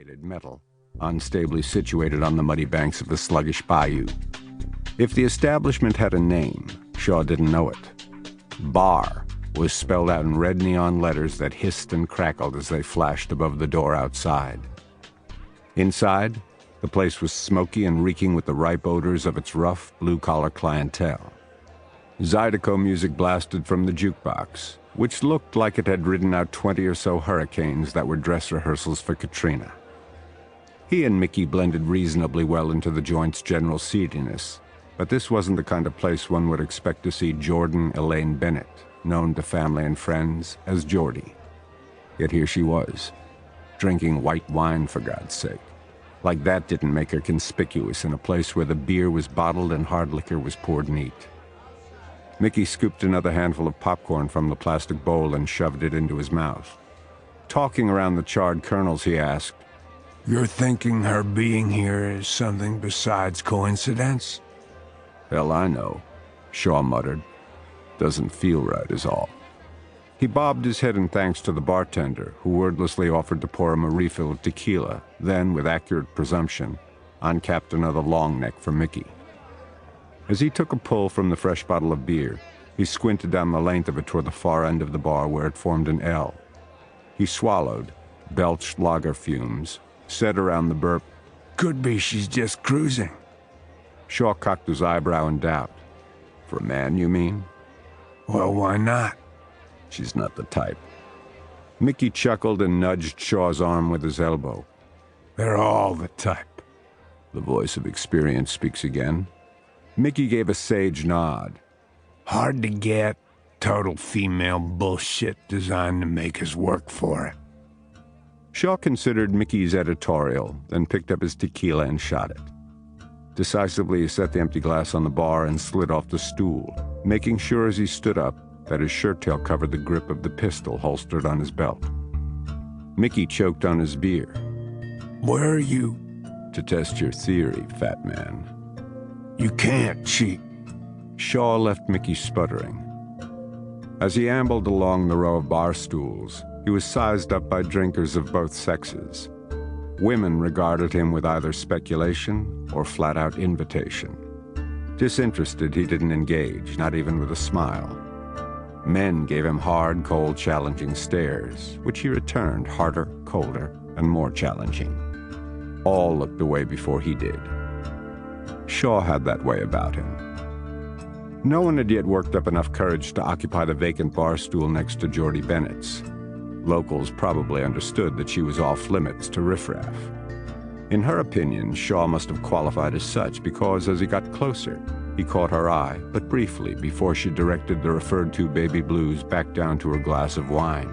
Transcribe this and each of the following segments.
corrugated metal, unstably situated on the muddy banks of the sluggish bayou. If the establishment had a name, Shaw didn't know it. Bar was spelled out in red neon letters that hissed and crackled as they flashed above the door outside. Inside, the place was smoky and reeking with the ripe odors of its rough, blue-collar clientele. Zydeco music blasted from the jukebox, which looked like it had ridden out 20 or so hurricanes that were dress rehearsals for Katrina. He and Mickey blended reasonably well into the joint's general seediness, but this wasn't the kind of place one would expect to see Jordan Elaine Bennet, known to family and friends as Jordie. Yet here she was, drinking white wine for God's sake. Like that didn't make her conspicuous in a place where the beer was bottled and hard liquor was poured neat. Mickey scooped another handful of popcorn from the plastic bowl and shoved it into his mouth. Talking around the charred kernels, he asked, "You're thinking her being here is something besides coincidence?" "Hell, I know," Shaw muttered. "Doesn't feel right is all." He bobbed his head in thanks to the bartender, who wordlessly offered to pour him a refill of tequila, then, with accurate presumption, uncapped another long neck for Mickey. As he took a pull from the fresh bottle of beer, he squinted down the length of it toward the far end of the bar where it formed an L. He swallowed, belched lager fumes, said around the burp, "Could be she's just cruising." Shaw cocked his eyebrow in doubt. "For a man, you mean?" "Well, why not?" "She's not the type." Mickey chuckled and nudged Shaw's arm with his elbow. "They're all the type." The voice of experience speaks again. Mickey gave a sage nod. "Hard to get. Total female bullshit designed to make us work for it." Shaw considered Mickey's editorial, then picked up his tequila and shot it. Decisively, he set the empty glass on the bar and slid off the stool, making sure as he stood up that his shirt tail covered the grip of the pistol holstered on his belt. Mickey choked on his beer. "Where are you?" "To test your theory, fat man." "You can't cheat." Shaw left Mickey sputtering. As he ambled along the row of bar stools, he was sized up by drinkers of both sexes. Women regarded him with either speculation or flat-out invitation. Disinterested, he didn't engage, not even with a smile. Men gave him hard, cold, challenging stares, which he returned harder, colder, and more challenging. All looked away before he did. Shaw had that way about him. No one had yet worked up enough courage to occupy the vacant bar stool next to Jordie Bennet's. Locals probably understood that she was off limits to riffraff. In her opinion, Shaw must have qualified as such because, as he got closer, he caught her eye, but briefly, before she directed the referred-to baby blues back down to her glass of wine.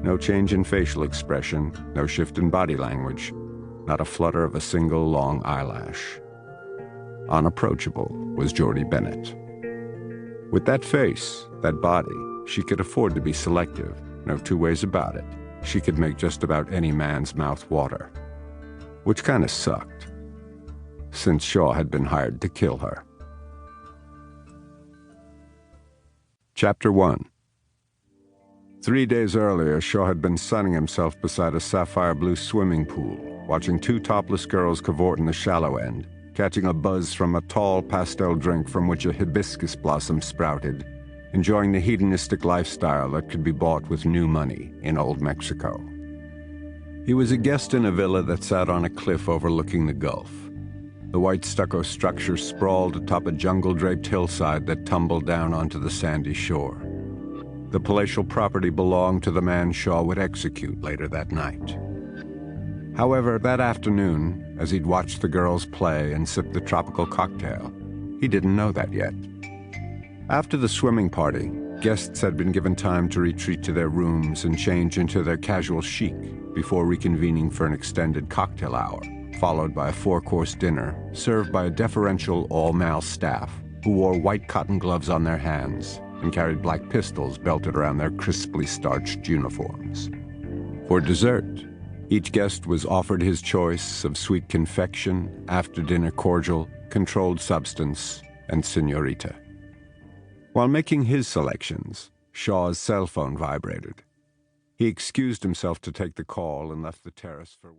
No change in facial expression, no shift in body language, not a flutter of a single long eyelash. Unapproachable was Jordie Bennet. With that face, that body, she could afford to be selective. No two ways about it. She could make just about any man's mouth water. Which kind of sucked, since Shaw had been hired to kill her. Chapter 1. 3 days earlier, Shaw had been sunning himself beside a sapphire blue swimming pool, watching two topless girls cavort in the shallow end, catching a buzz from a tall pastel drink from which a hibiscus blossom sprouted, enjoying the hedonistic lifestyle that could be bought with new money in old Mexico. He was a guest in a villa that sat on a cliff overlooking the Gulf. The white stucco structure sprawled atop a jungle-draped hillside that tumbled down onto the sandy shore. The palatial property belonged to the man Shaw would execute later that night. However, that afternoon, as he'd watched the girls play and sip the tropical cocktail, he didn't know that yet. After the swimming party, guests had been given time to retreat to their rooms and change into their casual chic before reconvening for an extended cocktail hour, followed by a four-course dinner served by a deferential all-male staff who wore white cotton gloves on their hands and carried black pistols belted around their crisply starched uniforms. For dessert, each guest was offered his choice of sweet confection, after-dinner cordial, controlled substance, and señorita. While making his selections, Shaw's cell phone vibrated. He excused himself to take the call and left the terrace for...